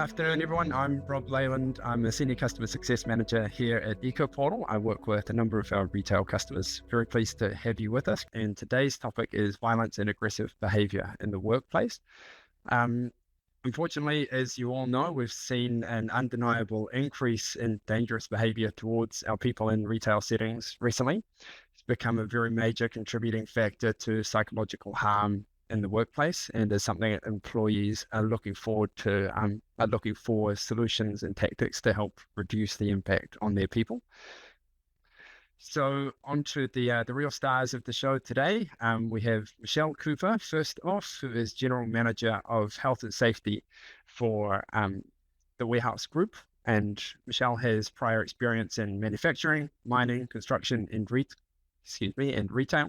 Afternoon, everyone. I'm Rob Leyland. I'm a Senior Customer Success Manager here at EcoPortal. I work with a number of our retail customers. Very pleased to have you with us. And today's topic is violence and aggressive behaviour in the workplace. Unfortunately, as you all know, we've seen an undeniable increase in dangerous behaviour towards our people in retail settings recently. It's become a very major contributing factor to psychological harm in the workplace, and is something that employees are looking forward to, are looking for solutions and tactics to help reduce the impact on their people. So on to the real stars of the show today. We have Michelle Cooper, first off, who is General Manager of Health and Safety for the Warehouse Group. And Michelle has prior experience in manufacturing, mining, construction, and retail.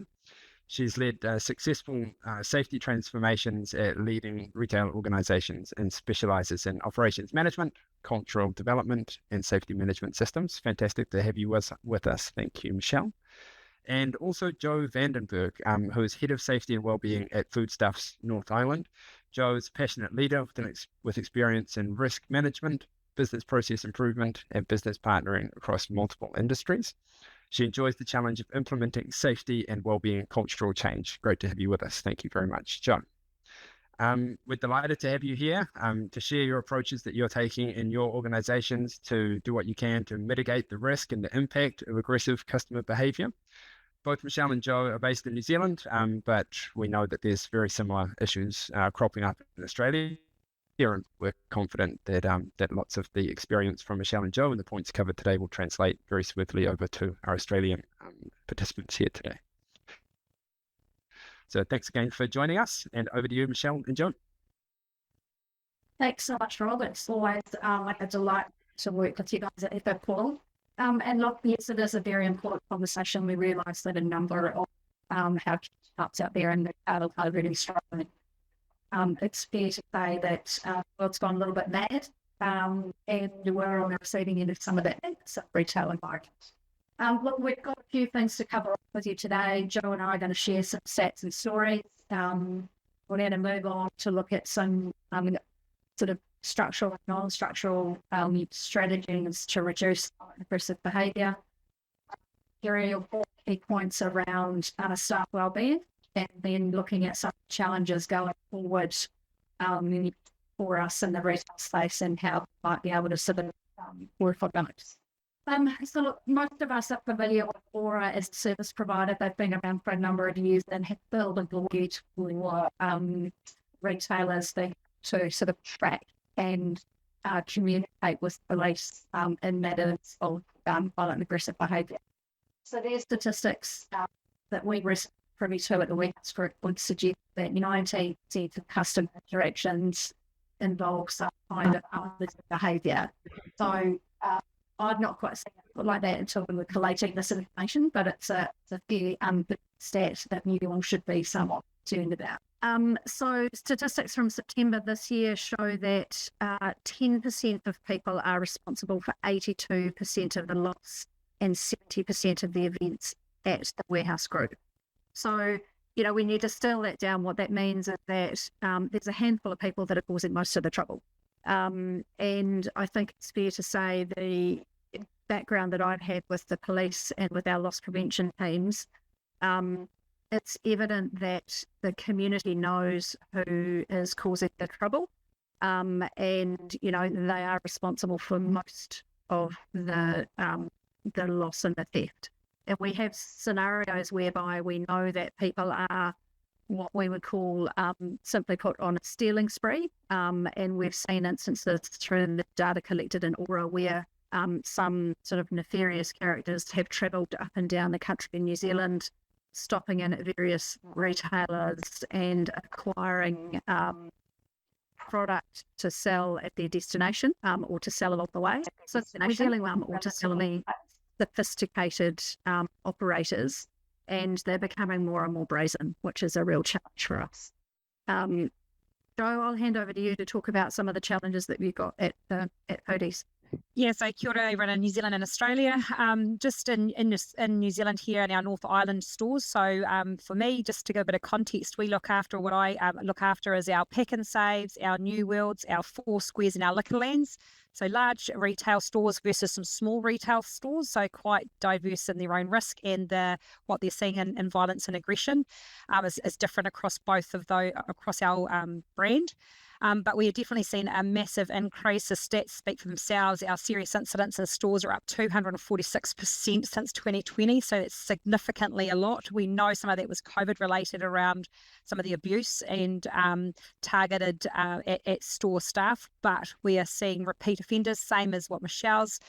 She's led successful safety transformations at leading retail organizations and specializes in operations management, cultural development, and safety management systems. Fantastic to have you with us. Thank you, Michelle. And also Joe Vandenberg, who is Head of Safety and Wellbeing at Foodstuffs North Island. Joe is a passionate leader with experience in risk management, business process improvement, and business partnering across multiple industries. She enjoys the challenge of implementing safety and wellbeing cultural change. Great to have you with us. Thank you very much, Joe. We're delighted to have you here to share your approaches that you're taking in your organizations to do what you can to mitigate the risk and the impact of aggressive customer behavior. Both Michelle and Joe are based in New Zealand, but we know that there's very similar issues cropping up in Australia. And we're confident that that lots of the experience from Michelle and Joe and the points covered today will translate very smoothly over to our Australian participants here today. So thanks again for joining us, and over to you, Michelle and Joe. Thanks so much, Rob. It's always a delight to work with you guys at EcoPortal. And look, yes, it is a very important conversation. We realise that a number of our startups out there and are really struggling. It's fair to say that the world's gone a little bit mad, and we're on the receiving end of some of that retail environment. Look, we've got a few things to cover with you today. Joe and I are going to share some stats and stories. We're going to move on to look at some sort of structural and non-structural strategies to reduce aggressive behaviour. Here are key points around staff wellbeing, and then looking at some challenges going forward for us in the retail space and how we might be able to sort of work on those. So look, most of us are familiar with Aura as a service provider. They've been around for a number of years and have built a good for retailers to sort of track and communicate with police in matters of violent and aggressive behaviour. So there's statistics that we recently privy to at the Warehouse Group would suggest that 90% of customer interactions involve some kind of unpleasant behaviour. So I've not quite seen it like that until we were collating this information, but it's a fairly big stat that New Zealand should be somewhat concerned about. So statistics from September this year show that 10% of people are responsible for 82% of the loss and 70% of the events at the Warehouse Group. So, we need to distill that down. What that means is that there's a handful of people that are causing most of the trouble. And I think it's fair to say the background that I've had with the police and with our loss prevention teams, it's evident that the community knows who is causing the trouble. And, they are responsible for most of the loss and the theft. And we have scenarios whereby we know that people are what we would call, simply put, on a stealing spree. And we've seen instances through the data collected in Aura where some sort of nefarious characters have travelled up and down the country in New Zealand, stopping in at various retailers and acquiring product to sell at their destination or to sell along the way. So we're dealing or to sell me sophisticated operators, and they're becoming more and more brazen, which is a real challenge for us. Joe, I'll hand over to you to talk about some of the challenges that we've got at Foodies. Yeah, so kia ora everyone in New Zealand and Australia. Just in New Zealand here in our North Island stores. So for me, just to give a bit of context, we look after what I look after is our Pick and Saves, our New Worlds, our Four Squares and our Liquorlands. So large retail stores versus some small retail stores. So quite diverse in their own risk and what they're seeing in violence and aggression is different across both of those, across our brand. But we have definitely seen a massive increase. The stats speak for themselves. Our serious incidents in stores are up 246% since 2020. So it's significantly a lot. We know some of that was COVID related around some of the abuse and targeted at store staff. But we are seeing repeat offenders, same as what Michelle's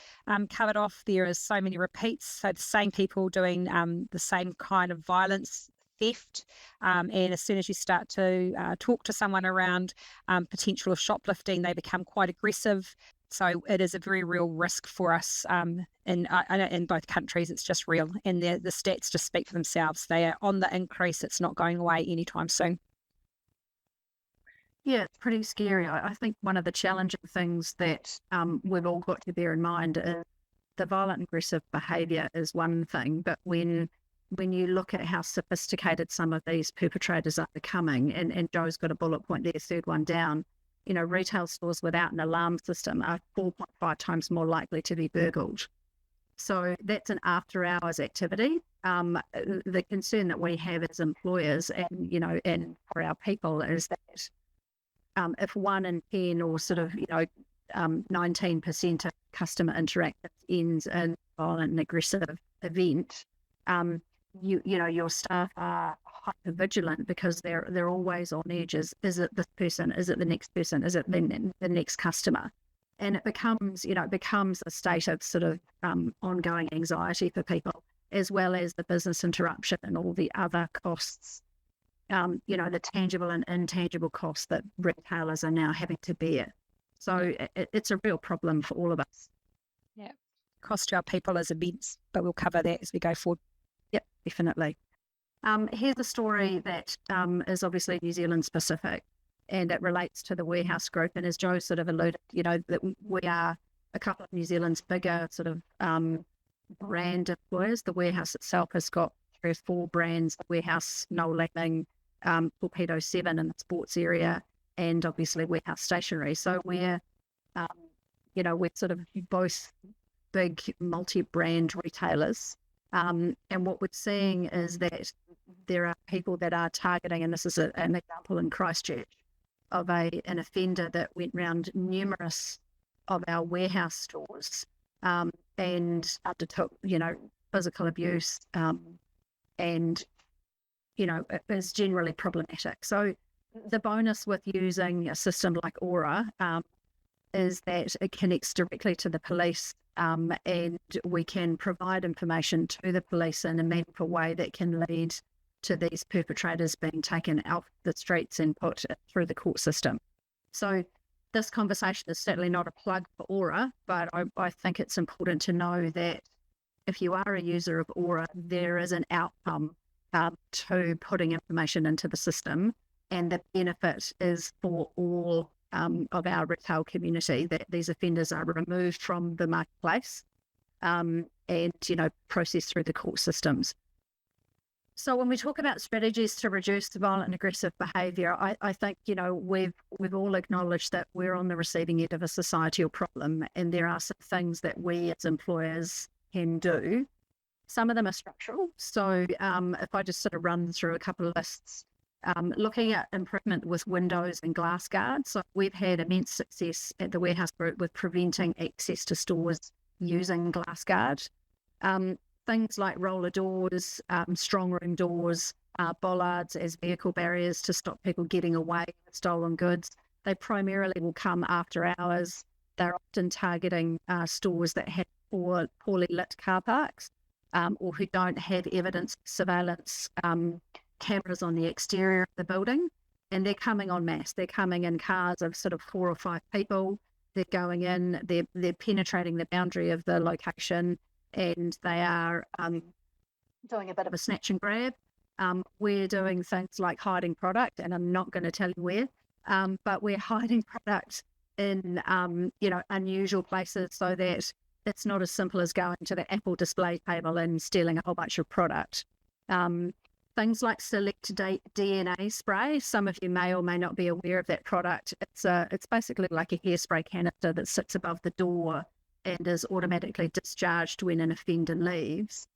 covered off. There is so many repeats. So the same people doing the same kind of violence, theft, and as soon as you start to talk to someone around potential of shoplifting, they become quite aggressive. So it is a very real risk for us in both countries. It's just real, and the stats just speak for themselves. They are on the increase. It's not going away anytime soon. Yeah, it's pretty scary. I think one of the challenging things that we've all got to bear in mind is the violent and aggressive behaviour is one thing, but when you look at how sophisticated some of these perpetrators are becoming, and Joe's got a bullet point there, third one down, retail stores without an alarm system are 4.5 times more likely to be burgled. So that's an after hours activity. The concern that we have as employers and for our people is that if 1 in 10 or 19% of customer interactions ends in violent and aggressive event, your staff are hyper vigilant because they're always on edge. Is it this person? Is it the next person? Is it the next customer? And it becomes a state of ongoing anxiety for people, as well as the business interruption and all the other costs, the tangible and intangible costs that retailers are now having to bear. So it's a real problem for all of us. Yeah, cost to our people is immense, but we'll cover that as we go forward. Yep, definitely. Here's a story that is obviously New Zealand specific, and it relates to the Warehouse Group. And as Joe sort of alluded, that we are a couple of New Zealand's bigger brand employers. The Warehouse itself has got 3 or 4 brands: Warehouse, Noel Lapping, Torpedo 7 in the sports area, and obviously Warehouse Stationery. So we're sort of both big multi-brand retailers. And what we're seeing is that there are people that are targeting, and this is an example in Christchurch, of an offender that went round numerous of our Warehouse stores and undertook, physical abuse and, it is generally problematic. So the bonus with using a system like Aura is that it connects directly to the police, and we can provide information to the police in a meaningful way that can lead to these perpetrators being taken out the streets and put through the court system. So this conversation is certainly not a plug for Aura, but I think it's important to know that if you are a user of Aura, there is an outcome to putting information into the system, and the benefit is for all of our retail community, that these offenders are removed from the marketplace and processed through the court systems. So when we talk about strategies to reduce the violent and aggressive behaviour, I think we've all acknowledged that we're on the receiving end of a societal problem, and there are some things that we as employers can do. Some of them are structural. So if I just sort of run through a couple of lists. Looking at improvement with windows and glass guards. So we've had immense success at the Warehouse Group with preventing access to stores using glass guard. Things like roller doors, strong room doors, bollards as vehicle barriers to stop people getting away with stolen goods. They primarily will come after hours. They're often targeting stores that have poorly lit car parks or who don't have evidence surveillance cameras on the exterior of the building, and they're coming en masse. They're coming in cars of sort of 4 or 5 people. They're going in, they're penetrating the boundary of the location, and they are doing a bit of a snatch and grab. We're doing things like hiding product, and I'm not going to tell you where, but we're hiding product in, unusual places, so that it's not as simple as going to the Apple display table and stealing a whole bunch of product. Things like Select DNA spray. Some of you may or may not be aware of that product. It's basically like a hairspray canister that sits above the door and is automatically discharged when an offender leaves.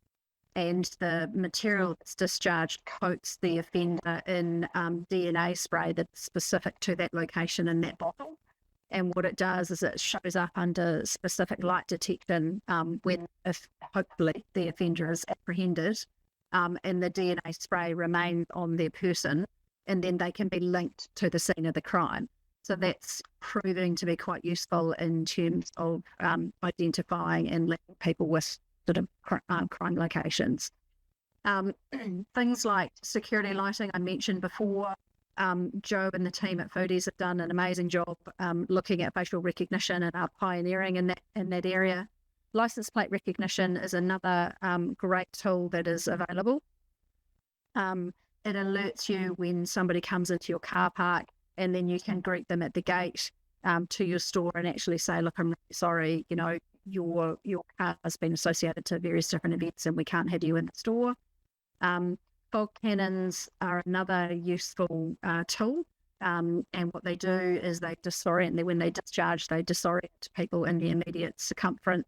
And the material that's discharged coats the offender in DNA spray that's specific to that location in that bottle. And what it does is it shows up under specific light detection when, if hopefully, the offender is apprehended. And the DNA spray remains on their person, and then they can be linked to the scene of the crime. So that's proving to be quite useful in terms of identifying and linking people with sort of crime locations. Things like security lighting, I mentioned before. Joe and the team at Foodies have done an amazing job looking at facial recognition and are pioneering in that area. License plate recognition is another great tool that is available. It alerts you when somebody comes into your car park, and then you can greet them at the gate to your store and actually say, look, I'm really sorry, your car has been associated to various different events and we can't have you in the store. Fog cannons are another useful tool. And what they do is they disorient, when they discharge, they disorient people in the immediate circumference.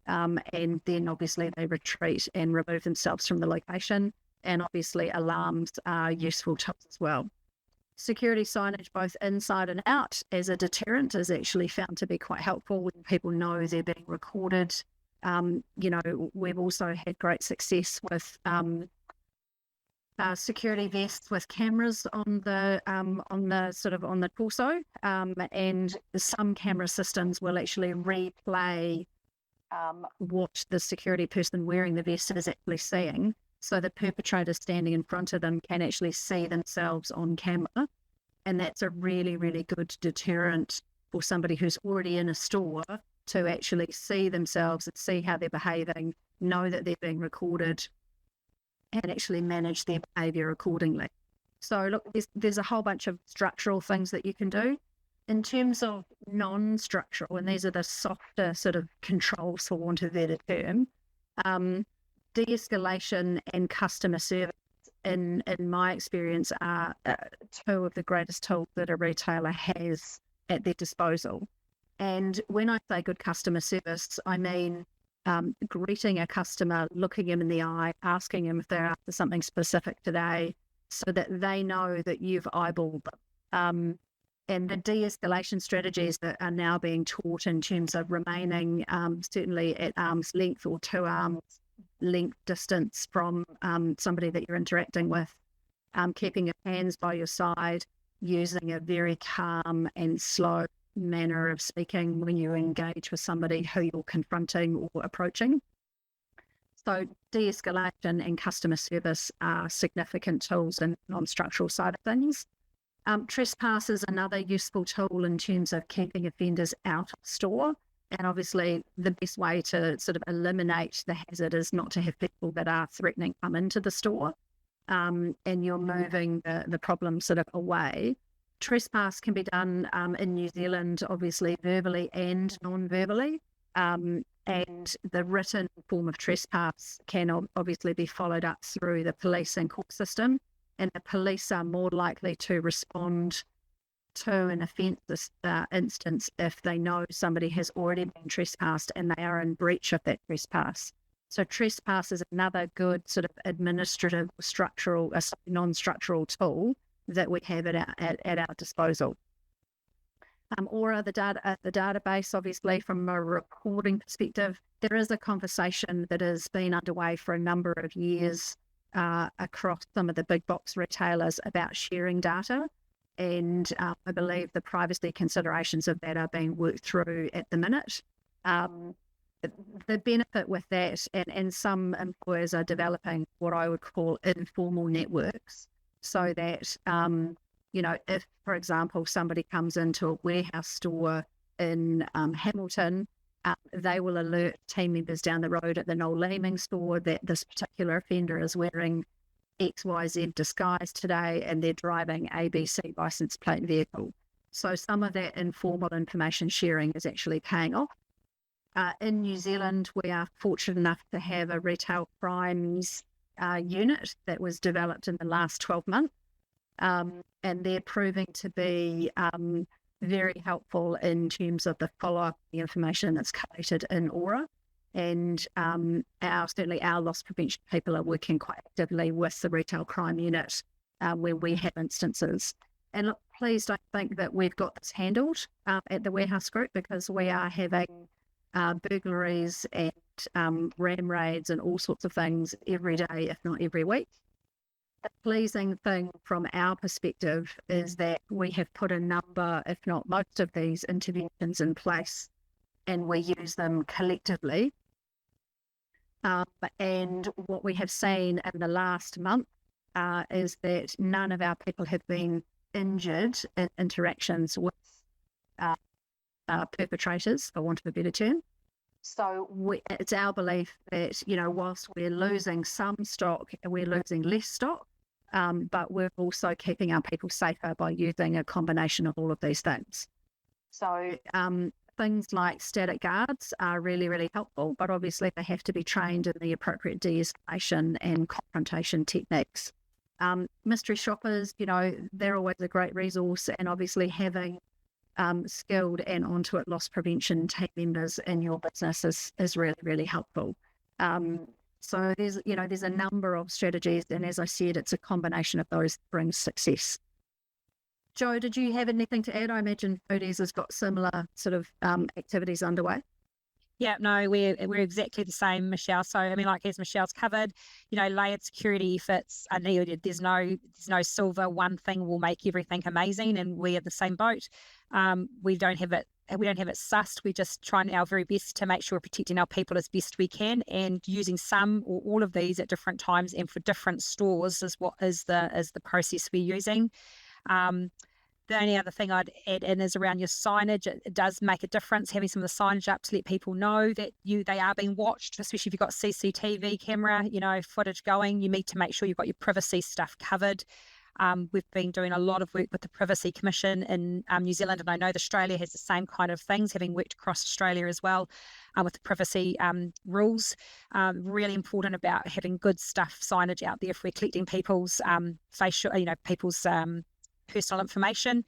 And then obviously they retreat and remove themselves from the location. And obviously alarms are useful tools as well. Security signage, both inside and out, as a deterrent is actually found to be quite helpful when people know they're being recorded. We've also had great success with security vests with cameras on the torso, and some camera systems will actually replay what the security person wearing the vest is actually seeing. So the perpetrator standing in front of them can actually see themselves on camera. And that's a really, really good deterrent for somebody who's already in a store to actually see themselves and see how they're behaving, know that they're being recorded, and actually manage their behaviour accordingly. So look, there's a whole bunch of structural things that you can do. In terms of non-structural, and these are the softer sort of controls, for want of a better term, de-escalation and customer service, in my experience, are two of the greatest tools that a retailer has at their disposal. And when I say good customer service, I mean greeting a customer, looking them in the eye, asking them if they're after something specific today, so that they know that you've eyeballed them. And the de-escalation strategies that are now being taught in terms of remaining certainly at arm's length or 2 arms length distance from somebody that you're interacting with, keeping your hands by your side, using a very calm and slow manner of speaking when you engage with somebody who you're confronting or approaching. So de-escalation and customer service are significant tools in the non-structural side of things. Trespass is another useful tool in terms of keeping offenders out of store. And obviously the best way to sort of eliminate the hazard is not to have people that are threatening come into the store, and you're moving the problem sort of away. Trespass can be done in New Zealand, obviously verbally and non-verbally. And the written form of trespass can obviously be followed up through the police and court system. And the police are more likely to respond to an offence instance if they know somebody has already been trespassed and they are in breach of that trespass. So trespass is another good sort of administrative, structural, non-structural tool that we have at our disposal. Or the database, obviously, from a reporting perspective, there is a conversation that has been underway for a number of years across some of the big box retailers about sharing data. And I believe the privacy considerations of that are being worked through at the minute. The benefit with that, and some employers are developing what I would call informal networks, so that, if, for example, somebody comes into a warehouse store in Hamilton, they will alert team members down the road at the Noel Leeming store that this particular offender is wearing XYZ disguise today and they're driving ABC license plate vehicle. So some of that informal information sharing is actually paying off. In New Zealand, we are fortunate enough to have a retail crimes unit that was developed in the last 12 months. And they're proving to be very helpful in terms of the follow-up, the information that's collated in Aura. And certainly our loss prevention people are working quite actively with the retail crime unit where we have instances. And look, please don't think that we've got this handled at the warehouse group, because we are having burglaries and ram raids and all sorts of things every day, if not every week. The pleasing thing from our perspective is that we have put a number, if not most of these interventions in place, and we use them collectively. And what we have seen in the last month is that none of our people have been injured in interactions with perpetrators, for want of a better term. So it's our belief that, whilst we're losing some stock, we're losing less stock, but we're also keeping our people safer by using a combination of all of these things. So things like static guards are really, really helpful, but obviously they have to be trained in the appropriate de-escalation and confrontation techniques. Mystery shoppers, they're always a great resource, and obviously having skilled and onto it loss prevention team members in your business is really, really helpful. So there's a number of strategies, and as I said, it's a combination of those that brings success. Jo, did you have anything to add? I imagine Foodies has got similar sort of activities underway. Yeah, no, we're exactly the same, Michelle. So, I mean, like as Michelle's covered, layered security efforts are needed. There's no silver one thing will make everything amazing, and we're in the same boat. We don't have it sussed. We're just trying our very best to make sure we're protecting our people as best we can, and using some or all of these at different times and for different stores is the process we're using. The only other thing I'd add in is around your signage. It does make a difference having some of the signage up to let people know that they are being watched, especially if you've got CCTV camera, footage going. You need to make sure you've got your privacy stuff covered. We've been doing a lot of work with the Privacy Commission in New Zealand, and I know that Australia has the same kind of things, having worked across Australia as well with the privacy rules. Really important about having good stuff signage out there if we're collecting people's facial, people's personal information.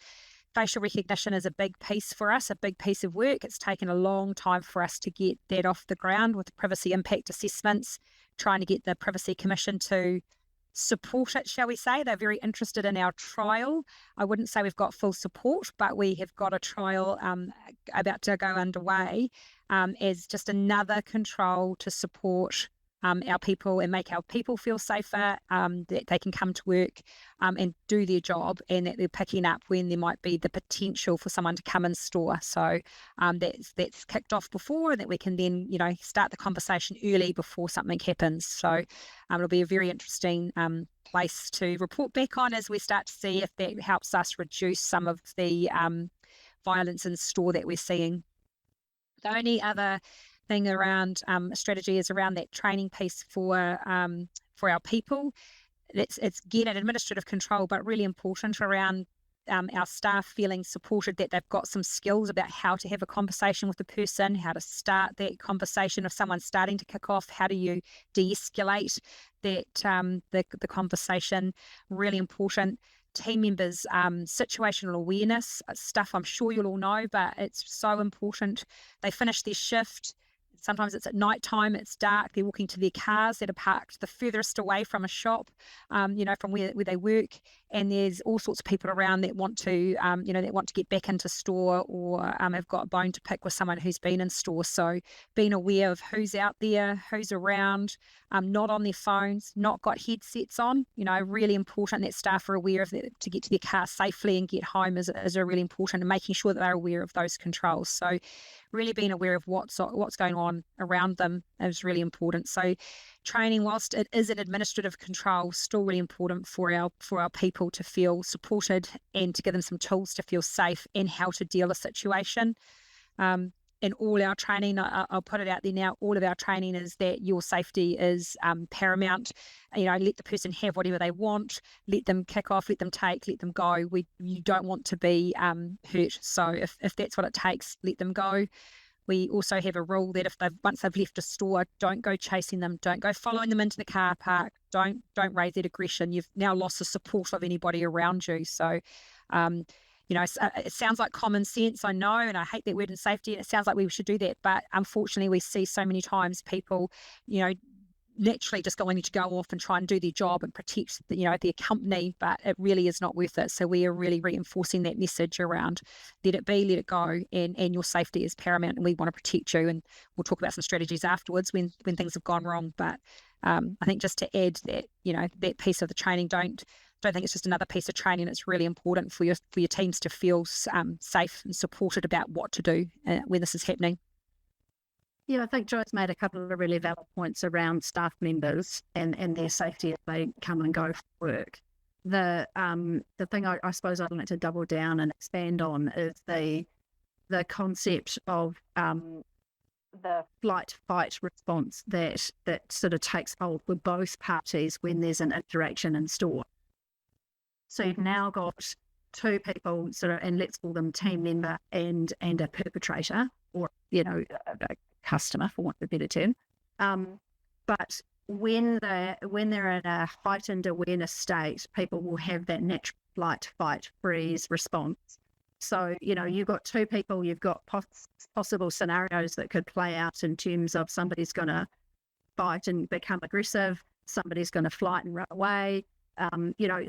Facial recognition is a big piece for us, a big piece of work. It's taken a long time for us to get that off the ground with the privacy impact assessments, trying to get the Privacy Commission to support it, shall we say. They're very interested in our trial. I wouldn't say we've got full support, but we have got a trial about to go underway as just another control to support our people and make our people feel safer, that they can come to work and do their job, and that they're picking up when there might be the potential for someone to come in store. So that's kicked off before, and that we can then start the conversation early before something happens. So it'll be a very interesting place to report back on as we start to see if that helps us reduce some of the violence in store that we're seeing. The only other thing around strategy is around that training piece for our people. It's again an administrative control, but really important around our staff feeling supported, that they've got some skills about how to have a conversation with the person, how to start that conversation if someone's starting to kick off, how do you de-escalate that the conversation. Really important. Team members, situational awareness stuff I'm sure you'll all know, but it's so important. They finish their shift. Sometimes it's at night time, it's dark, they're walking to their cars that are parked the furthest away from a shop, from where they work, and there's all sorts of people around that want to, that want to get back into store, or have got a bone to pick with someone who's been in store. So being aware of who's out there, who's around, not on their phones, not got headsets on, really important that staff are aware of that to get to their car safely and get home is a really important, and making sure that they're aware of those controls. So really being aware of what's going on around them is really important. So training, whilst it is an administrative control, still really important for our people to feel supported and to give them some tools to feel safe and how to deal a situation. in all our training, I'll put it out there now, all of our training is that your safety is paramount. Let the person have whatever they want, let them kick off, let them take, let them go. You don't want to be hurt. So if that's what it takes, let them go. We also have a rule that once they've left a store, don't go chasing them, don't go following them into the car park, don't raise that aggression. You've now lost the support of anybody around you. So, it sounds like common sense, I know, and I hate that word in safety, and it sounds like we should do that. But unfortunately, we see so many times people, naturally just going to go off and try and do their job and protect their company, but it really is not worth it. So we are really reinforcing that message around let it be, let it go, and your safety is paramount, and we want to protect you. And we'll talk about some strategies afterwards when things have gone wrong. But I think just to add that that piece of the training, don't think it's just another piece of training. It's really important for your teams to feel safe and supported about what to do when this is happening. Yeah, I think Jo's made a couple of really valid points around staff members and their safety as they come and go from work. The thing I suppose I'd like to double down and expand on is the concept of the flight-fight response that sort of takes hold with both parties when there's an interaction in store. So you've now got two people and let's call them team member and a perpetrator, or a customer, for want of a better term. But when they're in a heightened awareness state, people will have that natural flight, fight, freeze response. So, you've got two people, you've got possible scenarios that could play out in terms of somebody's going to fight and become aggressive, somebody's going to flight and run away.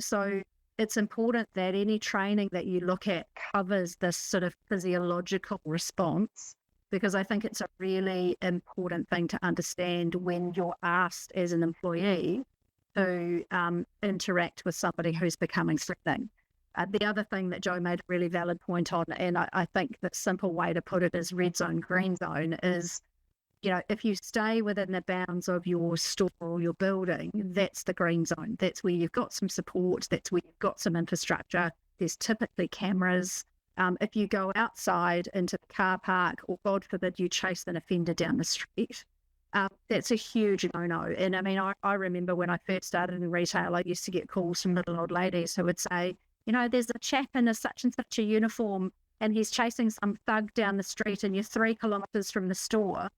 So it's important that any training that you look at covers this sort of physiological response, because I think it's a really important thing to understand when you're asked as an employee to interact with somebody who's becoming threatening. The other thing that Jo made a really valid point on, and I think the simple way to put it is red zone, green zone, is, if you stay within the bounds of your store or your building, that's the green zone. That's where you've got some support. That's where you've got some infrastructure. There's typically cameras. If you go outside into the car park, or God forbid you chase an offender down the street, that's a huge no-no. And I mean, I remember when I first started in retail, I used to get calls from little old ladies who would say, there's a chap in a such and such a uniform and he's chasing some thug down the street and you're 3 kilometres from the store.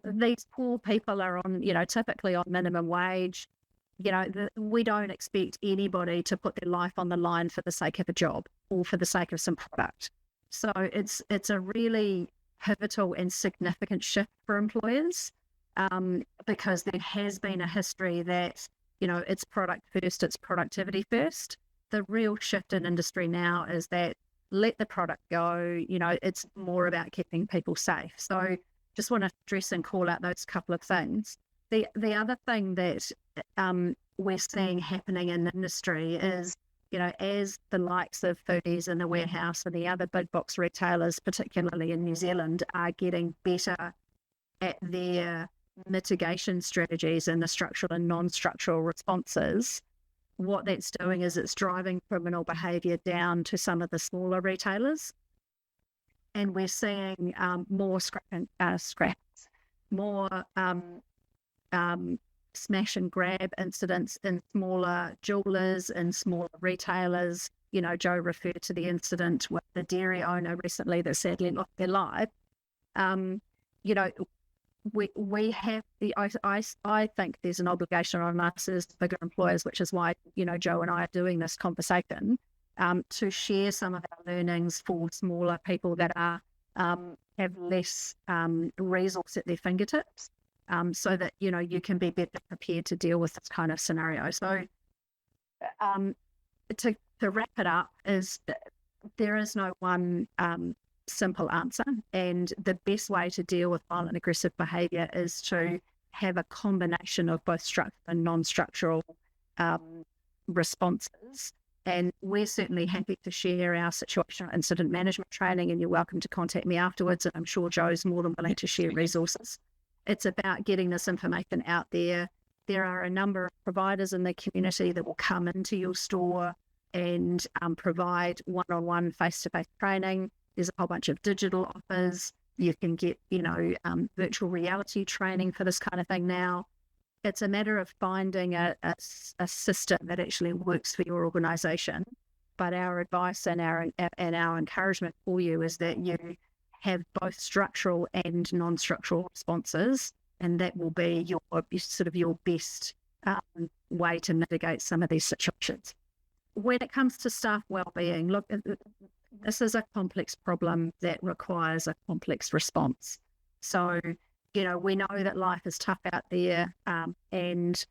These poor people are on, typically on minimum wage. We don't expect anybody to put their life on the line for the sake of a job or for the sake of some product. So it's a really pivotal and significant shift for employers, because there has been a history that, it's product first, it's productivity first. The real shift in industry now is that let the product go, it's more about keeping people safe. So just want to address and call out those couple of things. The other thing that we're seeing happening in the industry is, as the likes of Foodies and the Warehouse and the other big box retailers, particularly in New Zealand, are getting better at their mitigation strategies and the structural and non-structural responses, what that's doing is it's driving criminal behaviour down to some of the smaller retailers. And we're seeing more scraps, more smash and grab incidents in smaller jewellers and smaller retailers. Jo referred to the incident with the dairy owner recently that sadly lost their life. We have I think there's an obligation on us as bigger employers, which is why Jo and I are doing this conversation, to share some of our learnings for smaller people that are have less resource at their fingertips, so that you can be better prepared to deal with this kind of scenario. So to wrap it up, is there is no one simple answer, and the best way to deal with violent aggressive behaviour is to have a combination of both structural and non-structural responses. And we're certainly happy to share our situational incident management training, and you're welcome to contact me afterwards, and I'm sure Jo's more than willing to share resources. It's about getting this information out there. There are a number of providers in the community that will come into your store and provide one-on-one face-to-face training. There's a whole bunch of digital offers. You can get, virtual reality training for this kind of thing now. It's a matter of finding a system that actually works for your organisation. But our advice and our encouragement for you is that you have both structural and non-structural responses, and that will be your best way to mitigate some of these situations. When it comes to staff wellbeing, look, this is a complex problem that requires a complex response. So, we know that life is tough out there, and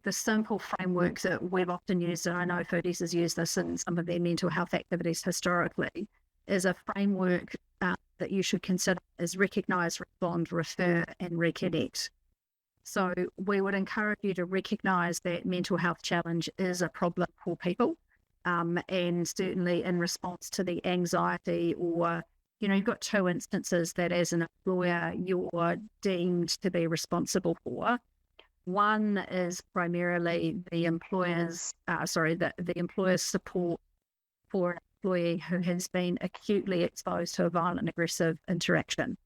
the simple framework that we've often used, and I know Foodies has used this in some of their mental health activities historically, is a framework that you should consider is recognise, respond, refer, and reconnect. So we would encourage you to recognise that mental health challenge is a problem for people, and certainly in response to the anxiety, or you've got two instances that as an employer you're deemed to be responsible for. One is primarily the employer's support for an employee who has been acutely exposed to a violent and aggressive interaction.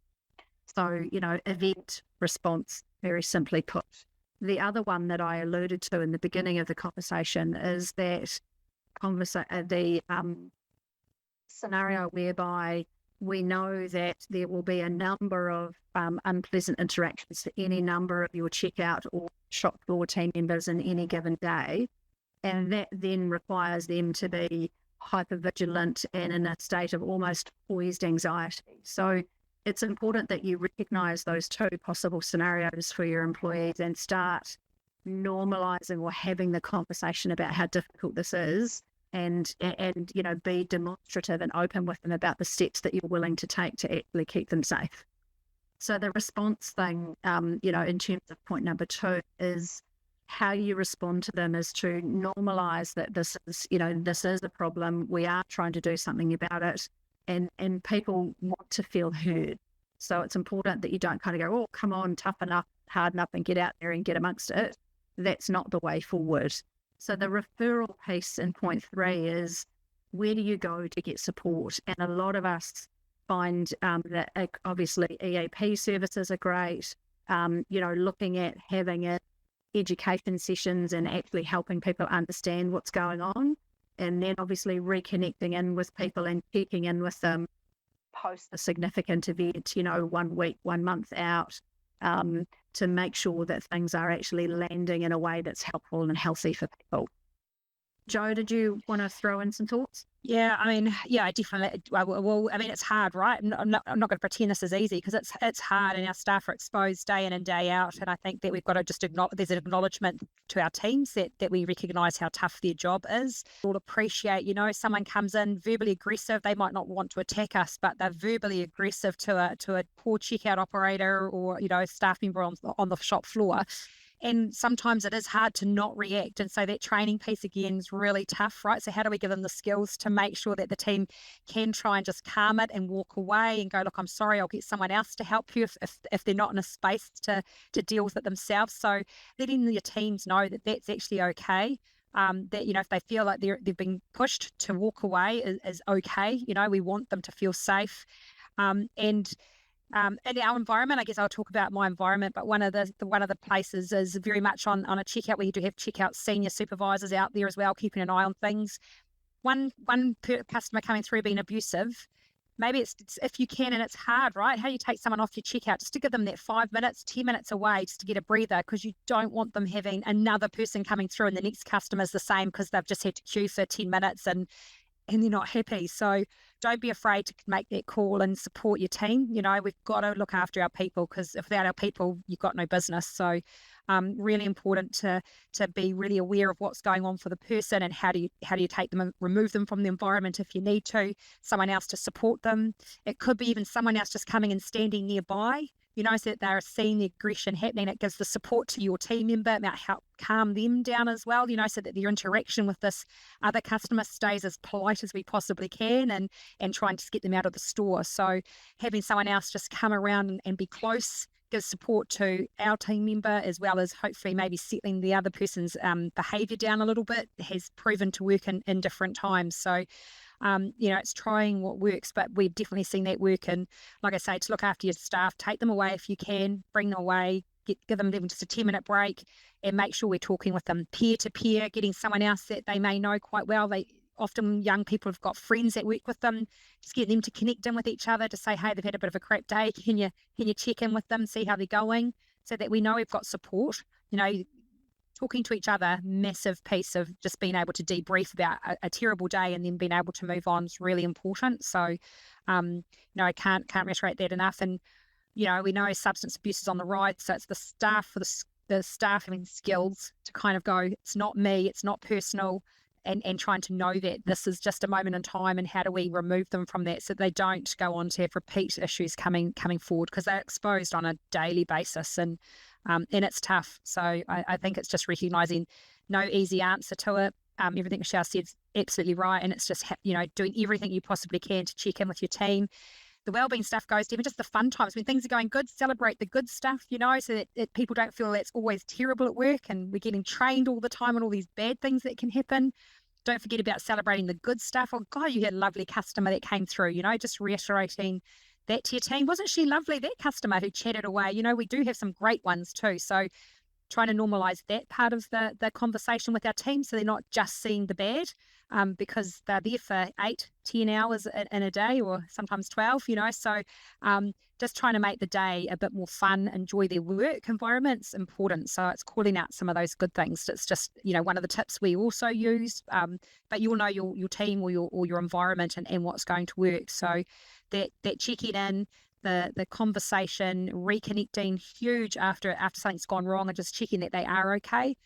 So, event response, very simply put. The other one that I alluded to in the beginning of the conversation is that the scenario whereby we know that there will be a number of unpleasant interactions for any number of your checkout or shop floor team members in any given day, and that then requires them to be hypervigilant and in a state of almost poised anxiety. So it's important that you recognise those two possible scenarios for your employees and start normalising or having the conversation about how difficult this is, and be demonstrative and open with them about the steps that you're willing to take to actually keep them safe. So the response thing, in terms of point number 2, is how you respond to them is to normalise that this is a problem. We are trying to do something about it, and people want to feel heard. So it's important that you don't kind of go, oh, come on, toughen up, harden up, and get out there and get amongst it. That's not the way forward. So the referral piece in point 3 is, where do you go to get support? And a lot of us find that obviously EAP services are great, looking at having education sessions and actually helping people understand what's going on, and then obviously reconnecting in with people and checking in with them post a significant event, 1 week, 1 month out, to make sure that things are actually landing in a way that's helpful and healthy for people. Jo, did you want to throw in some thoughts? Yeah, definitely. Well, it's hard, right? I'm not going to pretend this is easy, because it's hard, and our staff are exposed day in and day out. And I think that we've got to just there's an acknowledgement to our teams that we recognise how tough their job is. We'll appreciate, someone comes in verbally aggressive. They might not want to attack us, but they're verbally aggressive to a poor checkout operator or, a staff member on the shop floor. And sometimes it is hard to not react. And so that training piece, again, is really tough, right? So how do we give them the skills to make sure that the team can try and just calm it and walk away and go, look, I'm sorry, I'll get someone else to help you if they're not in a space to deal with it themselves. So letting your teams know that that's actually okay. That, if they feel like they've been pushed, to walk away is okay. We want them to feel safe. In our environment, I guess I'll talk about my environment, but one of the places is very much on a checkout, where you do have checkout senior supervisors out there as well, keeping an eye on things. One customer coming through being abusive, maybe it's if you can, and it's hard, right? How do you take someone off your checkout just to give them that 5 minutes, 10 minutes away, just to get a breather, because you don't want them having another person coming through and the next customer's the same because they've just had to queue for 10 minutes and they're not happy. So don't be afraid to make that call and support your team. We've got to look after our people, because without our people, you've got no business. So really important to be really aware of what's going on for the person, and how do you take them and remove them from the environment if you need to, someone else to support them. It could be even someone else just coming and standing nearby, so that they're seeing the aggression happening. It gives the support to your team member, it might help calm them down as well, so that their interaction with this other customer stays as polite as we possibly can, and trying to get them out of the store. So having someone else just come around and be close gives support to our team member, as well as hopefully maybe settling the other person's behaviour down a little bit, has proven to work in different times. So It's trying what works, but we've definitely seen that work. And like I say, to look after your staff, take them away if you can, bring them away, give them even just a 10-minute break, and make sure we're talking with them peer to peer, getting someone else that they may know quite well. Often young people have got friends that work with them, just get them to connect in with each other, to say, hey, they've had a bit of a crap day. Can you check in with them, see how they're going, so that we know we've got support. Talking to each other, massive piece of just being able to debrief about a terrible day and then being able to move on is really important. So, I can't reiterate that enough. And, we know substance abuse is on the rise. So it's the staff for the staff having skills to kind of go, it's not me, it's not personal, and trying to know that this is just a moment in time, and how do we remove them from that so they don't go on to have repeat issues coming forward, because they're exposed on a daily basis, and it's tough. So I think it's just recognising no easy answer to it. Everything Michelle said is absolutely right, and it's just doing everything you possibly can to check in with your team. The wellbeing stuff goes to even just the fun times when things are going good. Celebrate the good stuff, so that people don't feel that it's always terrible at work and we're getting trained all the time on all these bad things that can happen. Don't forget about celebrating the good stuff. Oh God, you had a lovely customer that came through, just reiterating that to your team. Wasn't she lovely, that customer who chatted away? We do have some great ones too. So trying to normalise that part of the conversation with our team, so they're not just seeing the bad, because they're there for 8-10 hours in a day, or sometimes 12, so just trying to make the day a bit more fun, enjoy their work environment's important. So it's calling out some of those good things. It's just one of the tips we also use, but you'll know your team or your environment and what's going to work. So that checking in, the conversation, reconnecting, huge after something's gone wrong, and just checking that they are okay,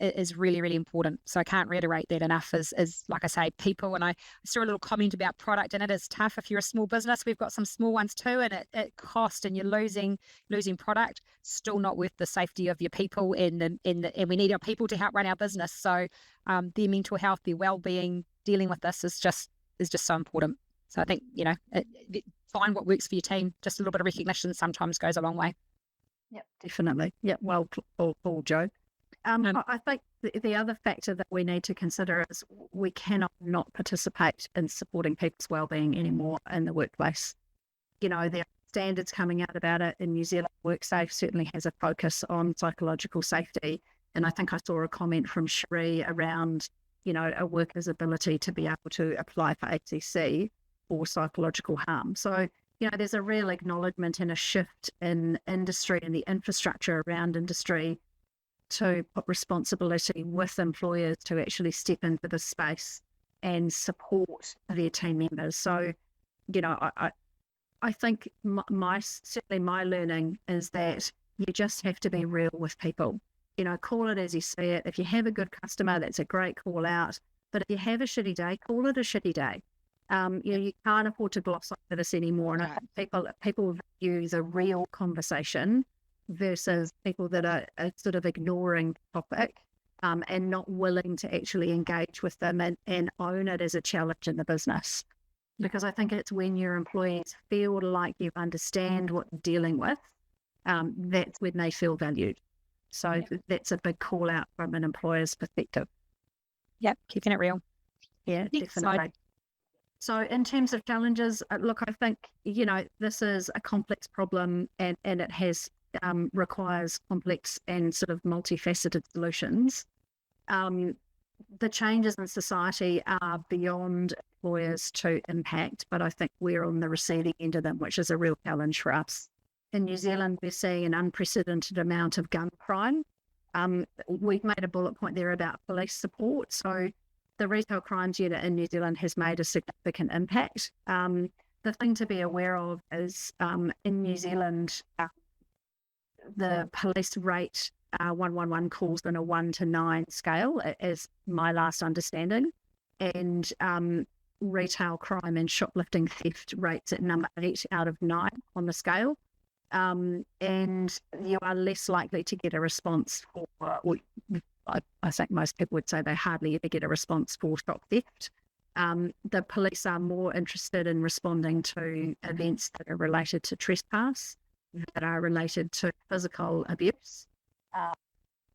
is really, really important. So I can't reiterate that enough. Is like I say, people. And I saw a little comment about product, and it is tough if you're a small business. We've got some small ones too, and it costs, and you're losing product. Still not worth the safety of your people, and we need our people to help run our business. So their mental health, their well-being, dealing with this is just so important. So I think find what works for your team. Just a little bit of recognition sometimes goes a long way. Yep, definitely. Yep, well, Jo. I think the other factor that we need to consider is we cannot not participate in supporting people's wellbeing anymore in the workplace. There are standards coming out about it in New Zealand. WorkSafe certainly has a focus on psychological safety. And I think I saw a comment from Cherie around, a worker's ability to be able to apply for HCC or psychological harm. So, there's a real acknowledgement and a shift in industry and the infrastructure around industry to put responsibility with employers to actually step into the space and support their team members. So, I think certainly my learning is that you just have to be real with people. Call it as you see it. If you have a good customer, that's a great call out. But if you have a shitty day, call it a shitty day. You can't afford to gloss over this anymore. And I think people view the real conversation versus people that are sort of ignoring the topic, and not willing to actually engage with them and own it as a challenge in the business. Because I think it's when your employees feel like you understand what they're dealing with, that's when they feel valued. So that's a big call out from an employer's perspective. Yep, keeping it real. Yeah, definitely. So in terms of challenges, look, I think, this is a complex problem, and it has requires complex and sort of multifaceted solutions. The changes in society are beyond employers to impact, but I think we're on the receiving end of them, which is a real challenge for us. In New Zealand, we're seeing an unprecedented amount of gun crime. We've made a bullet point there about police support. So the Retail Crimes Unit in New Zealand has made a significant impact. The thing to be aware of is in New Zealand, the police rate 111 calls on a 1 to 9 scale, is my last understanding. And retail crime and shoplifting theft rates at number 8 out of 9 on the scale. And you are less likely to get a response for, I think most people would say they hardly ever get a response for shop theft. The police are more interested in responding to events that are related to trespass, that are related to physical abuse.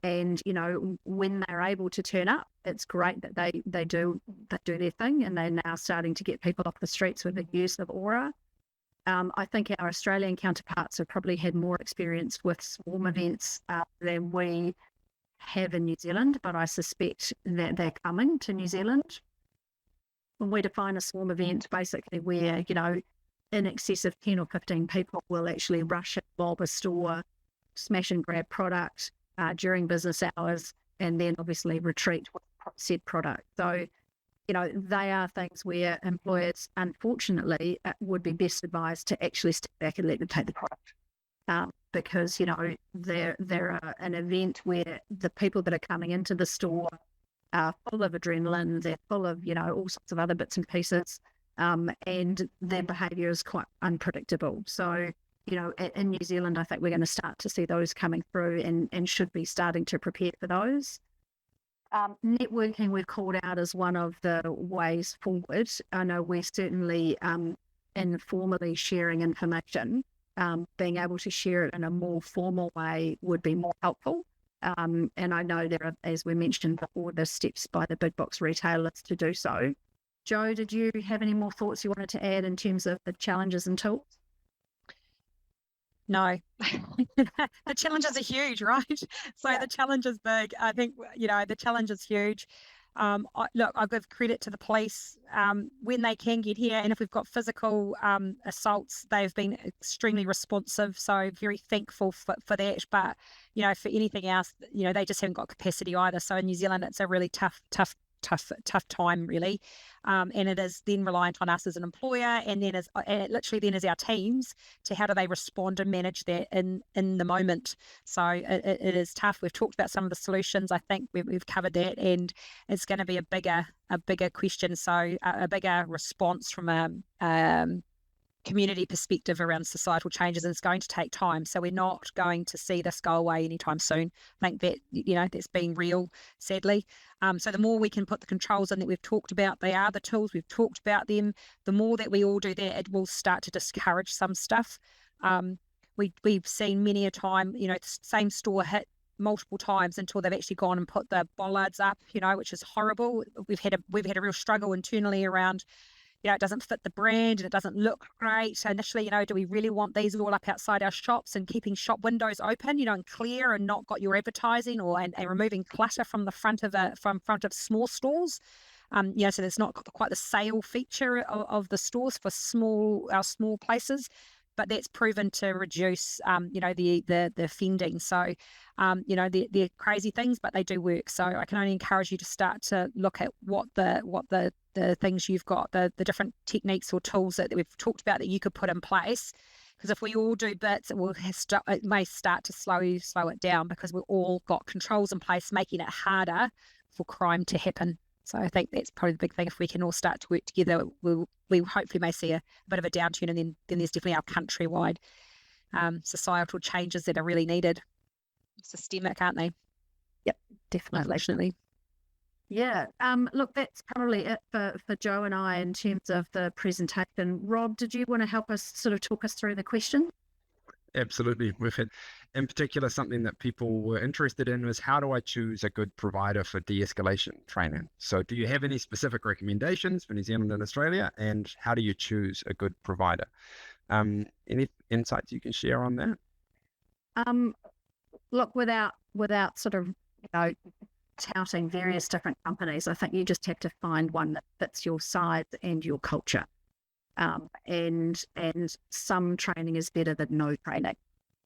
And, you know, when they're able to turn up, it's great that they do their thing, and they're now starting to get people off the streets with the use of Aura. I think our Australian counterparts have probably had more experience with swarm events than we have in New Zealand, but I suspect that they're coming to New Zealand. When we define a swarm event, basically where, you know, in excess of 10 or 15 people will actually rush and mob a store, smash and grab product during business hours, and then obviously retreat with said product. So, you know, they are things where employers, unfortunately, would be best advised to actually step back and let them take the product. Because, you know, they're an event where the people that are coming into the store are full of adrenaline, they're full of, you know, all sorts of other bits and pieces, and their behaviour is quite unpredictable. So, you know, in New Zealand, I think we're going to start to see those coming through and should be starting to prepare for those. Networking we've called out as one of the ways forward. I know we're certainly informally sharing information. Being able to share it in a more formal way would be more helpful. And I know there are, as we mentioned before, the steps by the big box retailers to do so. Jo, did you have any more thoughts you wanted to add in terms of the challenges and tools? No, the challenges are huge, right? So the challenge is big. I think, you know, the challenge is huge. Look, I give credit to the police when they can get here, and if we've got physical assaults, they've been extremely responsive. So very thankful for that. But, you know, for anything else, you know, they just haven't got capacity either. So in New Zealand, it's a really tough time, really. And it is then reliant on us as an employer, and then as our teams, to how do they respond and manage that in the moment. So it is tough. We've talked about some of the solutions. I think we've covered that, and it's going to be a bigger question. So a bigger response from a community perspective around societal changes, and it's going to take time. So we're not going to see this go away anytime soon. I think that, you know, that's being real, sadly. So the more we can put the controls in that we've talked about, they are the tools, we've talked about them, the more that we all do that, it will start to discourage some stuff. We've seen many a time, you know, the same store hit multiple times until they've actually gone and put the bollards up, you know, which is horrible. We've had a real struggle internally around, you know, it doesn't fit the brand and it doesn't look great. So initially, you know, do we really want these all up outside our shops and keeping shop windows open, you know, and clear, and not got your advertising and removing clutter from the front of small stores? You know, so there's not quite the sale feature of the stores for our small places, but that's proven to reduce, you know, the offending. So, you know, they're crazy things, but they do work. So I can only encourage you to start to look at what the things you've got, the different techniques or tools that we've talked about that you could put in place. Because if we all do bits, it may start to slow it down, because we've all got controls in place, making it harder for crime to happen. So I think that's probably the big thing. If we can all start to work together, we hopefully may see a bit of a downturn, and then there's definitely our countrywide societal changes that are really needed. Systemic, aren't they? Yep, definitely. Unfortunately. Yeah. Look, that's probably it for Jo and I in terms of the presentation. Rob, did you want to help us sort of talk us through the question? Absolutely. We've had, in particular, something that people were interested in was, how do I choose a good provider for de-escalation training? So do you have any specific recommendations for New Zealand and Australia, and how do you choose a good provider? Any insights you can share on that? Look, without sort of, you know, touting various different companies, I think you just have to find one that fits your size and your culture. And some training is better than no training.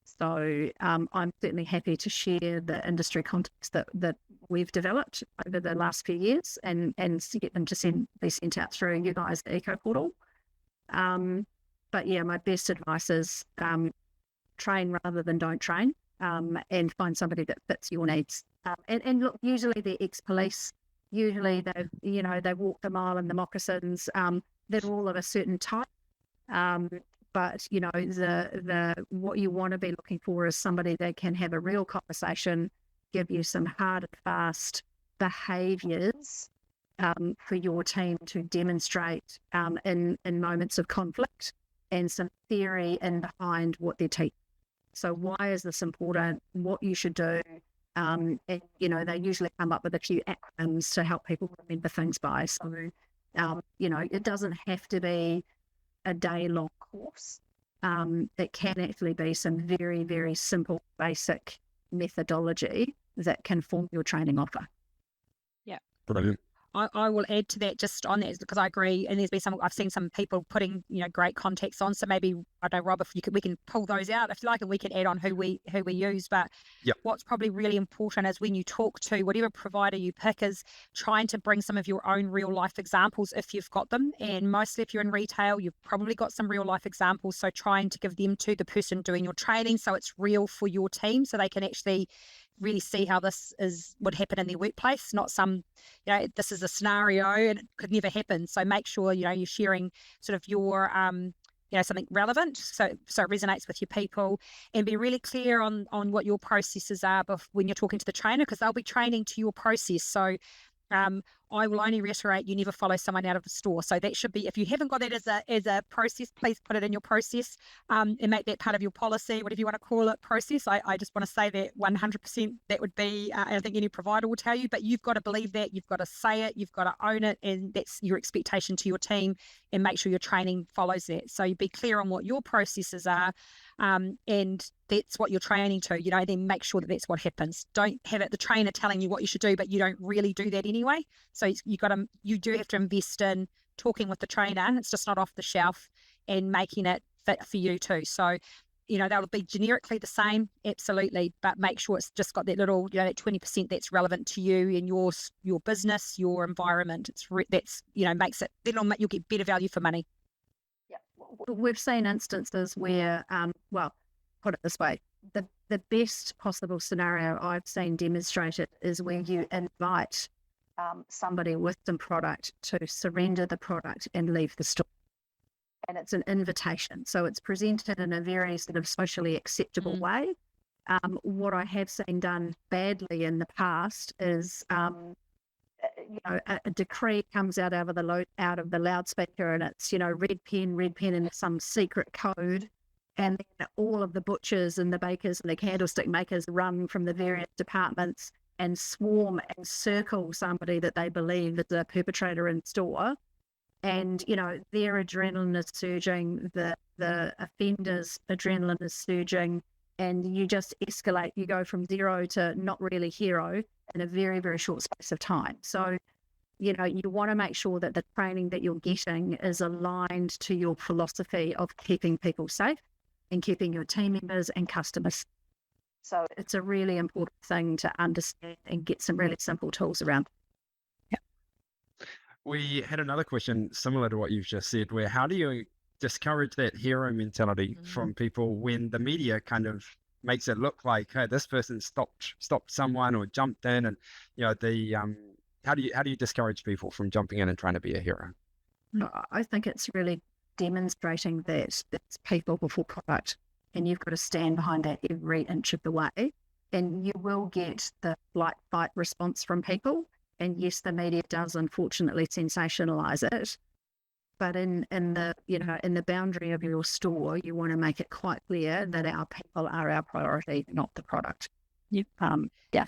So I'm certainly happy to share the industry context that we've developed over the last few years, and get them to be sent out through you guys, the Eco Portal. But yeah, my best advice is train rather than don't train, and find somebody that fits your needs. And look, usually they're ex-police. Usually they walk the mile in the moccasins. They're all of a certain type. But, you know, the what you want to be looking for is somebody that can have a real conversation, give you some hard and fast behaviours for your team to demonstrate in moments of conflict, and some theory in behind what they're teaching. So why is this important? What you should do? And, you know, they usually come up with a few acronyms to help people remember things by. So, you know, it doesn't have to be a day-long course. It can actually be some very, very simple, basic methodology that can form your training offer. Yeah. Brilliant. I will add to that just on that because I agree, and there's been I've seen some people putting, you know, great context on. So maybe, I don't know, Rob, if we can pull those out if you like, and we can add on who we use. But yep. What's probably really important is when you talk to whatever provider you pick is trying to bring some of your own real life examples if you've got them. And mostly if you're in retail, you've probably got some real life examples. So trying to give them to the person doing your training so it's real for your team, so they can actually really see how this would happen in their workplace, not some, you know, this is a scenario and it could never happen. So make sure, you know, you're sharing sort of your, you know, something relevant so it resonates with your people, and be really clear on what your processes are when you're talking to the trainer, because they'll be training to your process. So I will only reiterate, you never follow someone out of the store. So that should be, if you haven't got that as a process, please put it in your process and make that part of your policy, whatever you want to call it, process. I just want to say that 100% that would be, I think any provider will tell you, but you've got to believe that, you've got to say it, you've got to own it, and that's your expectation to your team, and make sure your training follows that. So you be clear on what your processes are, and that's what you're training to, you know, then make sure that that's what happens. Don't have it the trainer telling you what you should do, but you don't really do that anyway. So you do have to invest in talking with the trainer. It's just not off the shelf, and making it fit for you too. So, you know, they'll be generically the same, absolutely, but make sure it's just got that little, you know, that 20% that's relevant to you and your business, your environment. That's, you know, makes it, then you'll get better value for money. Yeah, we've seen instances where, well, put it this way, the best possible scenario I've seen demonstrated is where you invite somebody with some product to surrender the product and leave the store. And it's an invitation. So it's presented in a very sort of socially acceptable way. What I have seen done badly in the past is, you know, a decree comes out of the loudspeaker, and it's, you know, red pen in some secret code. And then all of the butchers and the bakers and the candlestick makers run from the various departments and swarm and circle somebody that they believe is a perpetrator in store. And, you know, their adrenaline is surging, the offender's adrenaline is surging, and you just escalate. You go from zero to not really hero in a very, very short space of time. So, you know, you want to make sure that the training that you're getting is aligned to your philosophy of keeping people safe and keeping your team members and customers. So it's a really important thing to understand and get some really simple tools around. Yeah. We had another question similar to what you've just said, where how do you discourage that hero mentality from people when the media kind of makes it look like, hey, this person stopped someone or jumped in, and, you know, how do you discourage people from jumping in and trying to be a hero? I think it's really demonstrating that it's people before product, and you've got to stand behind that every inch of the way, and you will get the flight fight response from people. And yes, the media does unfortunately sensationalize it, but in the, you know, in the boundary of your store, you want to make it quite clear that our people are our priority, not the product. Yep. Yeah.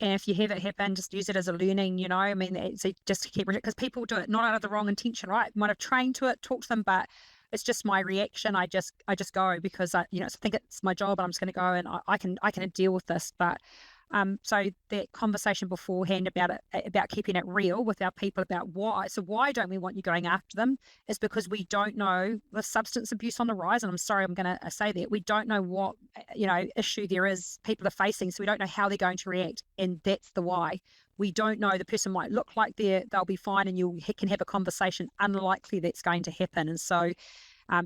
And if you have it happen, just use it as a learning, you know, I mean, it's just to keep it, because people do it not out of the wrong intention, right? Might have trained to it, talk to them, but it's just my reaction. I just go because I think it's my job, and I'm just going to go, and I can deal with this. But so that conversation beforehand about keeping it real with our people about why don't we want you going after them, is because we don't know the substance abuse on the rise. And I'm sorry, I'm going to say that we don't know what, you know, issue there is people are facing, so we don't know how they're going to react, and that's the why. We don't know. The person might look like they'll be fine, and you can have a conversation. Unlikely that's going to happen. And so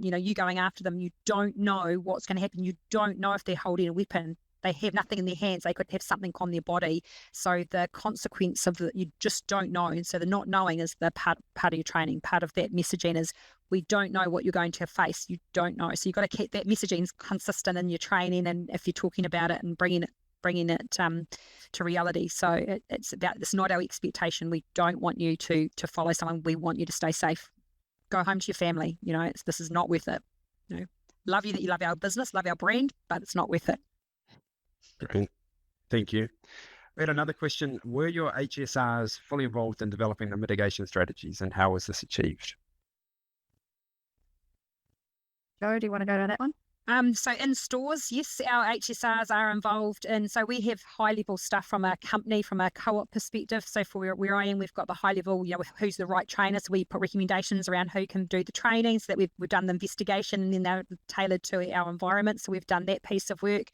you know, you going after them, you don't know what's going to happen. You don't know if they're holding a weapon. They have nothing in their hands. They could have something on their body. So the consequence of you just don't know. And so the not knowing is the part of your training. Part of that messaging is we don't know what you're going to face. You don't know. So you've got to keep that messaging consistent in your training, and if you're talking about it and bringing it to reality. So it's not our expectation. We don't want you to follow someone. We want you to stay safe. Go home to your family. You know, this is not worth it. You know, love you that you love our business, love our brand, but it's not worth it. Great. Thank you. We had another question. Were your HSRs fully involved in developing the mitigation strategies, and how was this achieved? Joe, do you want to go to that one? So in stores, yes, our HSRs are involved in, so we have high level stuff from a company, from a co-op perspective. So for where I am, we've got the high level, who's the right trainer. So we put recommendations around who can do the training, so that we've done the investigation, and then they're tailored to our environment. So we've done that piece of work.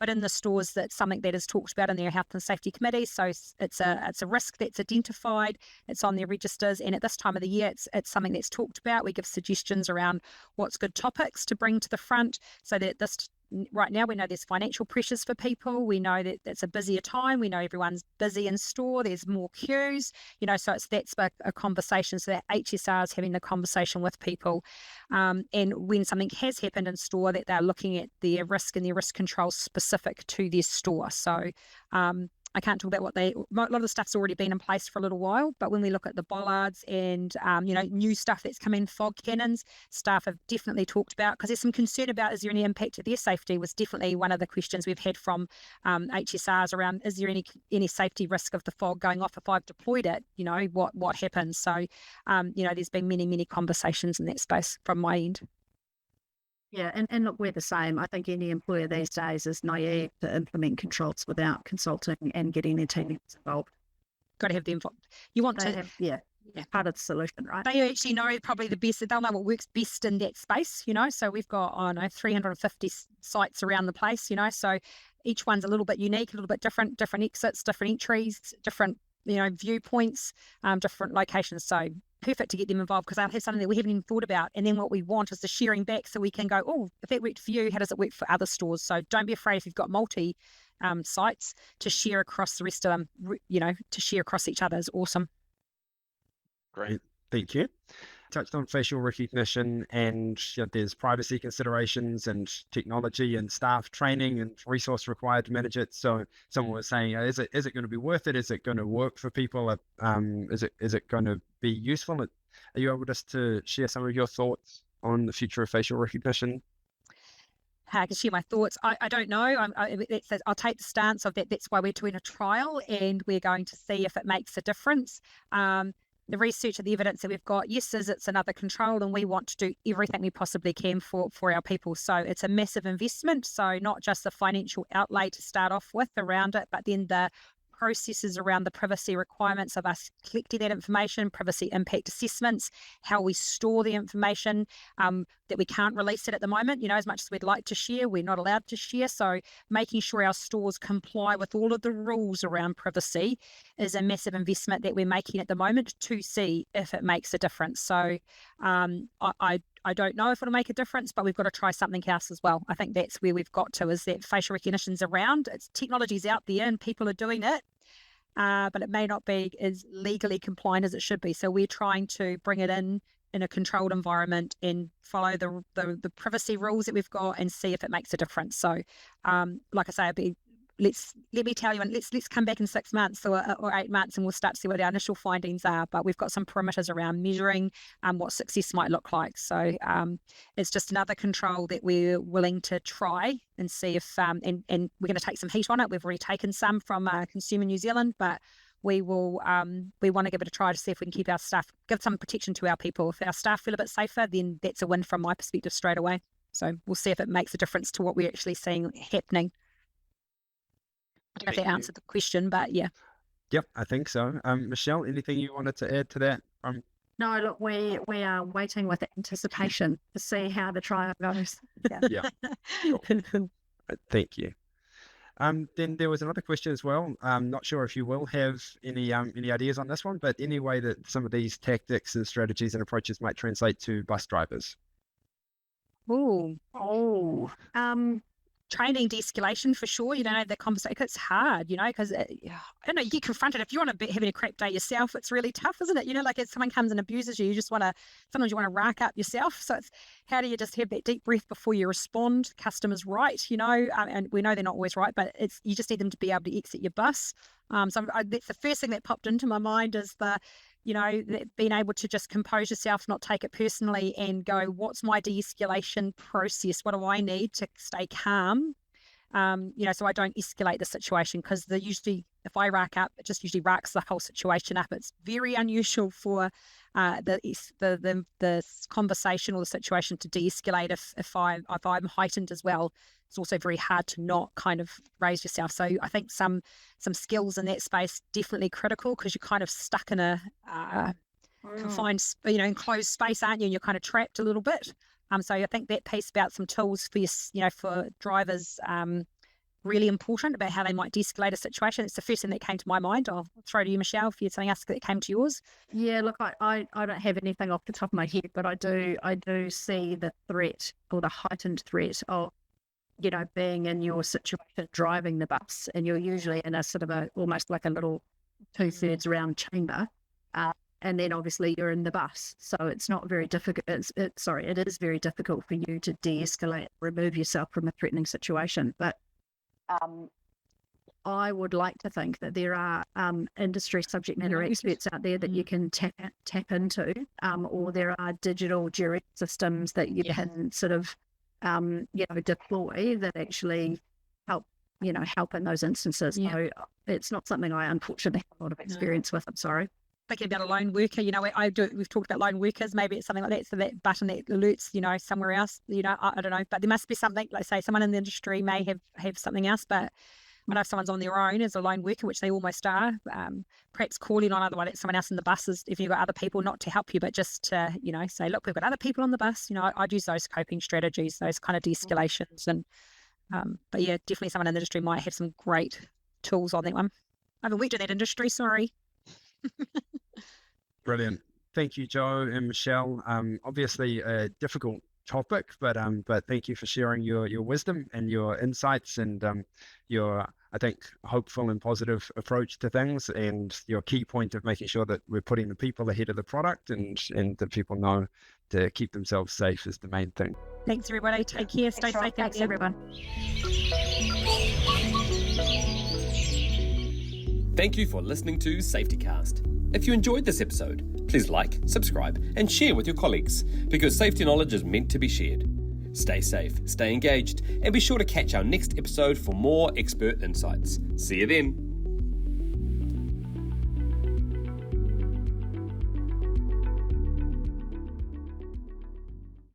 But in the stores, that's something that is talked about in their health and safety committee. So it's a risk that's identified, it's on their registers, and at this time of the year, it's something that's talked about. We give suggestions around what's good topics to bring to the front, so that right now we know there's financial pressures for people. We know that it's a busier time. We know everyone's busy in store. There's more queues, so that's a conversation. So that HSR is having the conversation with people. And when something has happened in store, that they're looking at their risk and their risk control specific to their store. So I can't talk about a lot of the stuff's already been in place for a little while, but when we look at the bollards and, new stuff that's come in, fog cannons, staff have definitely talked about, because there's some concern about, is there any impact to their safety, was definitely one of the questions we've had from HSRs around, is there any safety risk of the fog going off if I've deployed it, what happens? So, there's been many, many conversations in that space from my end. Yeah, and look, we're the same. I think any employer these days is naive to implement controls without consulting and getting their team involved. Got to have them involved. You want to have, yeah, part of the solution, right? They actually know probably the best. They'll know what works best in that space, So we've got 350 sites around the place, So each one's a little bit unique, a little bit different exits, different entries, different viewpoints, different locations. So perfect to get them involved, because they'll have something that we haven't even thought about. And then what we want is the sharing back, so we can go, oh, if that worked for you, how does it work for other stores? So don't be afraid if you've got multi sites to share across the rest of them, to share across each other is awesome. Great, thank you. Touched on facial recognition, and there's privacy considerations and technology and staff training and resource required to manage it. So someone was saying, is it going to be worth it? Is it going to work for people? Is it going to be useful? Are you able just to share some of your thoughts on the future of facial recognition? I can share my thoughts. I don't know. I'll take the stance of that. That's why we're doing a trial, and we're going to see if it makes a difference. The research and the evidence that we've got, yes, it's another control, and we want to do everything we possibly can for our people. So it's a massive investment. So not just the financial outlay to start off with around it, but then the processes around the privacy requirements of us collecting that information, privacy impact assessments, how we store the information, that we can't release it at the moment. As much as we'd like to share, we're not allowed to share. So making sure our stores comply with all of the rules around privacy is a massive investment that we're making at the moment to see if it makes a difference. So I don't know if it'll make a difference, but we've got to try something else as well. I think that's where we've got to, is that facial recognition's around. Technology's out there and people are doing it, but it may not be as legally compliant as it should be. So we're trying to bring it in a controlled environment and follow the privacy rules that we've got and see if it makes a difference. So like I say, let me tell you, and let's come back in 6 months or 8 months, and we'll start to see what our initial findings are. But we've got some parameters around measuring what success might look like. So it's just another control that we're willing to try and see if and we're going to take some heat on it. We've already taken some from Consumer New Zealand, but we will we want to give it a try to see if we can keep our staff, give some protection to our people. If our staff feel a bit safer, then that's a win from my perspective straight away. So we'll see if it makes a difference to what we're actually seeing happening. I don't know if that answered the question, but yeah. Yep, I think so. Michelle, anything you wanted to add to that? No, look, we are waiting with anticipation to see how the trial goes. Yeah. Cool. Thank you. Then there was another question as well. I'm not sure if you will have any ideas on this one, but any way that some of these tactics and strategies and approaches might translate to bus drivers. Training de-escalation for sure. The conversation, it's hard, because I don't know, you get confronted. If you want to be having a crap day yourself, it's really tough, isn't it? Like if someone comes and abuses you, sometimes you want to rack up yourself. So it's, how do you just have that deep breath before you respond? Customer's right, and we know they're not always right, but you just need them to be able to exit your bus. So that's the first thing that popped into my mind, is being able to just compose yourself, not take it personally, and go, what's my de-escalation process? What do I need to stay calm so I don't escalate the situation, because if I rack up, it just usually racks the whole situation up. It's very unusual for the conversation or the situation to de-escalate if I'm heightened as well. It's also very hard to not kind of raise yourself. So I think some skills in that space definitely critical, because you're kind of stuck in a confined, enclosed space, aren't you? And you're kind of trapped a little bit. So I think that piece about some tools for drivers, really important, about how they might de-escalate a situation. It's the first thing that came to my mind. I'll throw to you, Michelle, if you had something else that came to yours. Yeah, look, I don't have anything off the top of my head, but I do see the threat, or the heightened threat of, being in your situation, driving the bus, and you're usually in a sort of almost like a little 2/3 round chamber. And then obviously you're in the bus. So it's not very difficult. It is very difficult for you to de-escalate, remove yourself from a threatening situation. But I would like to think that there are industry subject matter experts out there that you can tap into, or there are digital jury systems that you can sort of, deploy that actually help in those instances. Yeah. So it's not something I unfortunately have a lot of experience with. I'm sorry. Thinking about a lone worker, we've talked about lone workers, maybe it's something like that, so that button that alerts, somewhere else, I don't know, but there must be something, like say someone in the industry may have something else, but I know if someone's on their own as a lone worker, which they almost are, perhaps calling on someone else in the buses, if you've got other people, not to help you, but just to, say, look, we've got other people on the bus. I'd use those coping strategies, those kind of de-escalations. And, but yeah, definitely someone in the industry might have some great tools on that one. I haven't worked in that industry, sorry. Brilliant. Thank you, Joe and Michelle. Obviously a difficult topic, but thank you for sharing your wisdom and your insights, and your, I think, hopeful and positive approach to things, and your key point of making sure that we're putting the people ahead of the product, and that people know to keep themselves safe is the main thing. Thanks, everybody. Take care. Stay safe. Thanks, everyone. Thank you for listening to safetyCast. If you enjoyed this episode, please like, subscribe, and share with your colleagues, because safety knowledge is meant to be shared. Stay safe, stay engaged, and be sure to catch our next episode for more expert insights. See you then.